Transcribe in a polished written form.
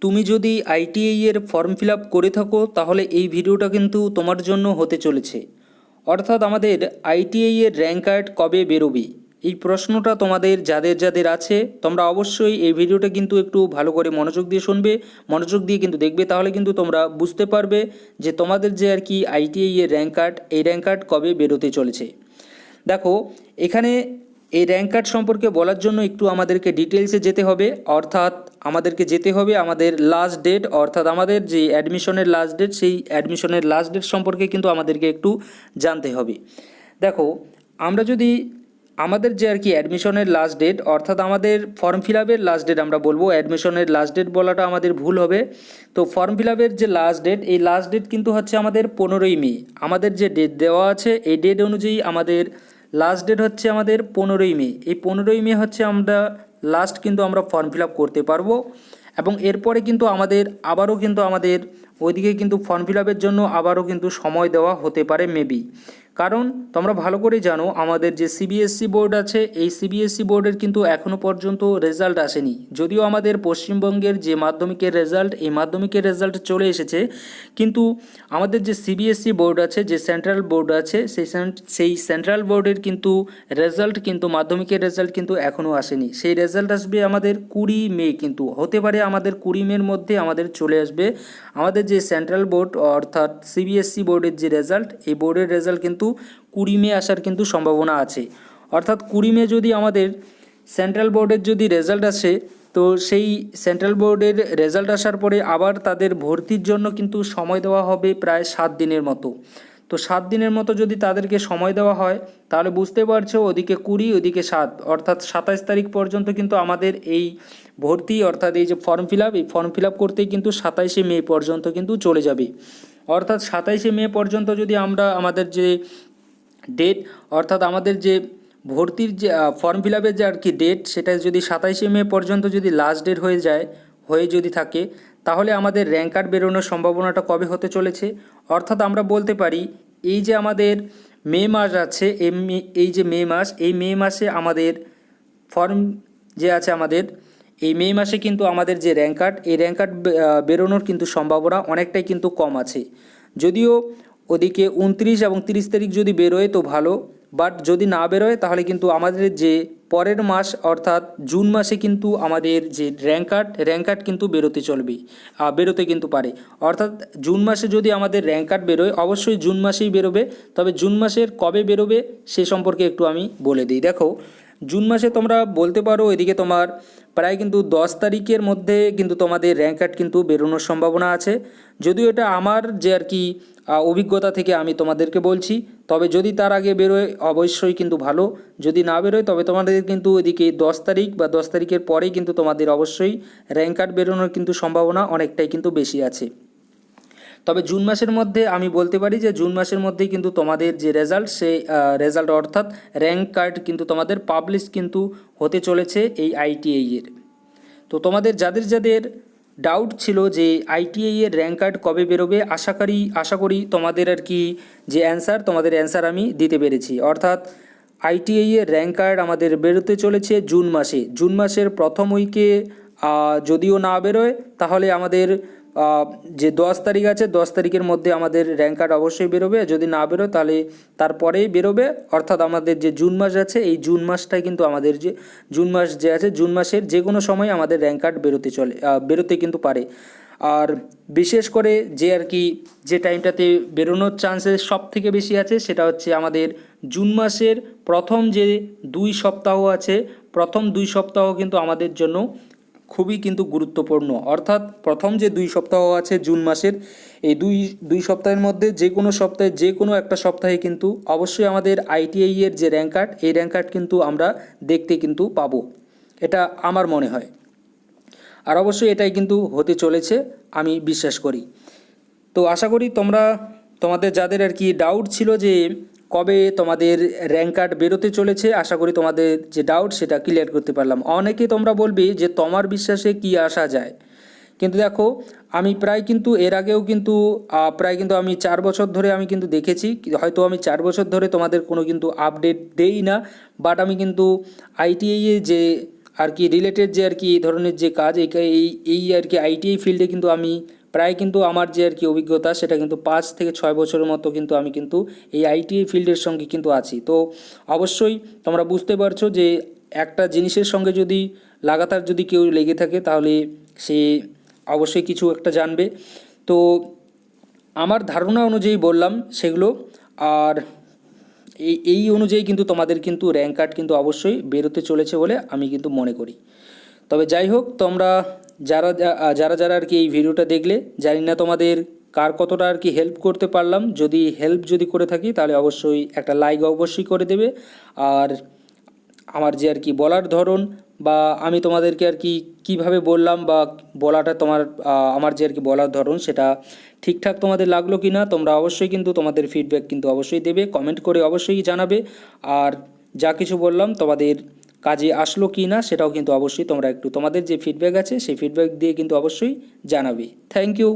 তুমি যদি আইটিআই এর ফর্ম ফিল আপ করে থাকো তাহলে এই ভিডিওটা কিন্তু তোমার জন্য হতে চলেছে। অর্থাৎ আমাদের আইটিআই এর র্যাঙ্ক কার্ড কবে বেরোবে, এই প্রশ্নটা তোমাদের যাদের যাদের আছে তোমরা অবশ্যই এই ভিডিওটা কিন্তু একটু ভালো করে মনোযোগ দিয়ে শুনবে, মনোযোগ দিয়ে কিন্তু দেখবে, তাহলে কিন্তু তোমরা বুঝতে পারবে যে তোমাদের যে আর কি আইটিআই এর র্যাঙ্ক কার্ড, এই র্যাঙ্ক কার্ড কবে বেরোতে চলেছে। দেখো, এখানে এই র্যাঙ্ক কার্ড সম্পর্কে বলার জন্য একটু আমাদেরকে ডিটেলসে যেতে হবে। অর্থাৎ আমাদেরকে যেতে হবে আমাদের লাস্ট ডেট, অর্থাৎ আমাদের যে অ্যাডমিশনের লাস্ট ডেট, সেই অ্যাডমিশনের লাস্ট ডেট সম্পর্কে কিন্তু আমাদেরকে একটু জানতে হবে। দেখো, আমরা যদি আমাদের যে আর কি অ্যাডমিশনের লাস্ট ডেট, অর্থাৎ আমাদের ফর্ম ফিল আপের লাস্ট ডেট আমরা বলবো, অ্যাডমিশনের লাস্ট ডেট বলাটা আমাদের ভুল হবে। তো ফর্ম ফিল আপের যে লাস্ট ডেট, এই লাস্ট ডেট কিন্তু হচ্ছে আমাদের 15ই মে। আমাদের যে ডেট দেওয়া আছে এই ডেট অনুযায়ী আমাদের লাস্ট ডেট হচ্ছে আমাদের 15ই মে। এই 15ই মে হচ্ছে আমরা লাস্ট কিন্তু আমরা ফর্ম ফিল আপ করতে পারবো। এবং এরপরে কিন্তু আমাদের আবারও কিন্তু আমাদের ওইদিকে কিন্তু ফর্ম ফিল আপের জন্য আবারও কিন্তু সময় দেওয়া হতে পারে মেবি। কারণ তোমরা ভালো করে জানো আমাদের যে সিবিএসসি বোর্ড আছে, এই সিবিএসসি বোর্ডের কিন্তু এখনও পর্যন্ত রেজাল্ট আসেনি। যদিও আমাদের পশ্চিমবঙ্গের যে মাধ্যমিকের রেজাল্ট, এই মাধ্যমিকের রেজাল্ট চলে এসেছে, কিন্তু আমাদের যে সিবিএসসি বোর্ড আছে, যে সেন্ট্রাল বোর্ড আছে, সেই সেন্ট্রাল বোর্ডের কিন্তু রেজাল্ট, কিন্তু মাধ্যমিকের রেজাল্ট কিন্তু এখনও আসেনি। সেই রেজাল্ট আসবে আমাদের 20 মে, কিন্তু হতে পারে আমাদের 20 মের মধ্যে আমাদের চলে আসবে আমাদের যে সেন্ট্রাল বোর্ড অর্থাৎ সিবিএসসি বোর্ডের যে রেজাল্ট, এই বোর্ডের রেজাল্ট কিন্তু 20 মে আসার কিন্তু সম্ভাবনা আছে। অর্থাৎ 20 মে যদি আমাদের সেন্ট্রাল বোর্ডের যদি রেজাল্ট আসে, তো সেই সেন্ট্রাল বোর্ডের রেজাল্ট আসার পরে আবার তাদের ভর্তির জন্য কিন্তু সময় দেওয়া হবে প্রায় 7 দিনের মতো। তো 7 দিনের মতো যদি তাদেরকে সময় দেওয়া হয়, তাহলে বুঝতে পারছো ওদিকে 20 ওদিকে 7, অর্থাৎ 27 তারিখ পর্যন্ত কিন্তু আমাদের এই ভর্তি, অর্থাৎ এই যে ফর্ম ফিল আপ, এই ফর্ম ফিল আপ করতেই কিন্তু 27শে মে পর্যন্ত কিন্তু চলে যাবে। অর্থাৎ 27শে মে পর্যন্ত যদি আমরা আমাদের যে ডেট, অর্থাৎ আমাদের যে ভর্তির যে ফর্ম ফিল আপের যে আর কি ডেট, সেটা যদি 27শে মে পর্যন্ত যদি লাস্ট ডেট হয়ে যায়, হয়ে যদি থাকে, তাহলে আমাদের র্যাঙ্ক কার্ড বেরোনোর সম্ভাবনাটা কবে হতে চলেছে। অর্থাৎ আমরা বলতে পারি এই যে আমাদের মে মাস আছে, এই যে মে মাস, এই মে মাসে আমাদের ফর্ম যে আছে আমাদের, এই মে মাসে কিন্তু আমাদের যে র্যাঙ্ক কার্ড, এই র্যাঙ্ক কার্ড বেরোনোর কিন্তু সম্ভাবনা অনেকটাই কিন্তু কম আছে। যদিও ওদিকে 29 এবং 30 তারিখ যদি বেরোয় তো ভালো, বাট যদি না বেরোয় তাহলে কিন্তু আমাদের যে পরের মাস অর্থাৎ জুন মাসে কিন্তু আমাদের যে র্যাঙ্ক কার্ড কিন্তু বেরোতে কিন্তু পারে। অর্থাৎ জুন মাসে যদি আমাদের র্যাঙ্ক কার্ড বেরোয়, অবশ্যই জুন মাসেই বেরোবে, তবে জুন মাসের কবে বেরোবে সে সম্পর্কে একটু আমি বলে দিই। দেখো, জুন মাসে তোমরা বলতে পারো এদিকে তোমার প্রায় কিন্তু 10 তারিখের মধ্যে কিন্তু তোমাদের র্যাঙ্ক কার্ড কিন্তু বেরোনোর সম্ভাবনা আছে। যদিও এটা আমার যে আর কি অভিজ্ঞতা থেকে আমি তোমাদেরকে বলছি, তবে যদি তার আগে বেরোয় অবশ্যই কিন্তু ভালো, যদি না বেরোয় তবে তোমাদের কিন্তু এদিকে 10 তারিখ বা 10 তারিখের পরেই কিন্তু তোমাদের অবশ্যই র্যাঙ্ক কার্ড বেরোনোর কিন্তু সম্ভাবনা অনেকটাই কিন্তু বেশি আছে। তবে জুন মাসের মধ্যে আমি বলতে পারি যে জুন মাসের মধ্যেই কিন্তু তোমাদের যে রেজাল্ট, সেই রেজাল্ট অর্থাৎ র্যাঙ্ক কার্ড কিন্তু তোমাদের পাবলিশ কিন্তু হতে চলেছে এই আইটিআই এর। তো তোমাদের যাদের যাদের ডাউট ছিল যে আইটিআই এর র্যাঙ্ক কার্ড কবে বেরোবে, আশা করি তোমাদের আর কি যে তোমাদের অ্যান্সার আমি দিতে পেরেছি। অর্থাৎ আইটিআই এর র্যাঙ্ক কার্ড আমাদের বেরোতে চলেছে জুন মাসের প্রথম উইকে। যদিও না বেরোয় তাহলে আমাদের যে 10 তারিখ আছে, 10 তারিখের মধ্যে আমাদের র্যাঙ্ক কার্ড অবশ্যই বেরোবে। যদি না বেরোয় তাহলে তারপরেই বেরোবে। অর্থাৎ আমাদের যে জুন মাস আছে, এই জুন মাসটাই কিন্তু আমাদের যে জুন মাস যে আছে, জুন মাসের যে কোনো সময় আমাদের র্যাঙ্ক কার্ড বেরোতে কিন্তু পারে। আর বিশেষ করে যে আর কি যে টাইমটাতে বেরোনোর চান্সেস সব থেকে বেশি আছে, সেটা হচ্ছে আমাদের জুন মাসের প্রথম যে 2 সপ্তাহ আছে, প্রথম 2 সপ্তাহ কিন্তু আমাদের জন্য খুবই কিন্তু গুরুত্বপূর্ণ। অর্থাৎ প্রথম যে 2 সপ্তাহ আছে জুন মাসের, এই দুই সপ্তাহের মধ্যে যে কোনো সপ্তাহে, যে কোনো একটা সপ্তাহে কিন্তু অবশ্যই আমাদের আইটিআই এর যে র্যাঙ্ক কার্ড, এই র্যাঙ্ক কার্ড কিন্তু আমরা দেখতে কিন্তু পাবো, এটা আমার মনে হয়। আর অবশ্যই এটাই কিন্তু হতে চলেছে আমি বিশ্বাস করি। তো আশা করি তোমাদের যাদের আর কি ডাউট ছিল যে কবে তোমাদের র্যাঙ্ক কার্ড বেরোতে চলেছে, আশা করি তোমাদের যে ডাউট সেটা ক্লিয়ার করতে পারলাম। অনেকে তোমরা বলবে যে তোমার বিশ্বাসে কি আসা যায়, কিন্তু দেখো আমি প্রায় কিন্তু এর আগেও কিন্তু প্রায় কিন্তু আমি 4 বছর ধরে আমি কিন্তু দেখেছি, হয়তো আমি 4 বছর ধরে তোমাদের কোনো কিন্তু আপডেট দেই না, বাট আমি কিন্তু আইটিআই এ যে আর কি রিলেটেড যে আর কি এই ধরনের যে কাজ এই আর কি আইটিআই ফিল্ডে কিন্তু আমি প্রায় কিন্তু আমার যে আর কি অভিজ্ঞতা সেটা কিন্তু 5 থেকে 6 বছরের মতো কিন্তু আমি কিন্তু এই আইটিআই ফিল্ডের সঙ্গে কিন্তু আছি। তো অবশ্যই তোমরা বুঝতে পারছো যে একটা জিনিসের সঙ্গে যদি লাগাতার যদি কেউ লেগে থাকে তাহলে সে অবশ্যই কিছু একটা জানবে। তো আমার ধারণা অনুযায়ী বললাম সেগুলো, আর এই অনুযায়ী কিন্তু তোমাদের কিন্তু র্যাঙ্ক কার্ড কিন্তু অবশ্যই বেরোতে চলেছে বলে আমি কিন্তু মনে করি। তবে যাই হোক, তোমরা যারা যারা যারা আর কি এই ভিডিওটা দেখলে, জানি না তোমাদের কার কতটা আর কি হেল্প করতে পারলাম। যদি হেল্প যদি করে থাকি তাহলে অবশ্যই একটা লাইক অবশ্যই করে দেবে। আর আমার যে আর কি বলার ধরন বা আমি তোমাদেরকে আর কি কীভাবে বললাম বা বলাটা আমার যে আর কি বলার ধরন সেটা ঠিকঠাক তোমাদের লাগলো কি না, তোমরা অবশ্যই কিন্তু তোমাদের ফিডব্যাক কিন্তু অবশ্যই দেবে, কমেন্ট করে অবশ্যই জানাবে। আর যা কিছু বললাম তোমাদের কাজে আসলো কি না সেটাও কিন্তু অবশ্যই তোমরা একটু তোমাদের যে ফিডব্যাক আছে সেই ফিডব্যাক দিয়ে কিন্তু অবশ্যই জানাবে। Thank you.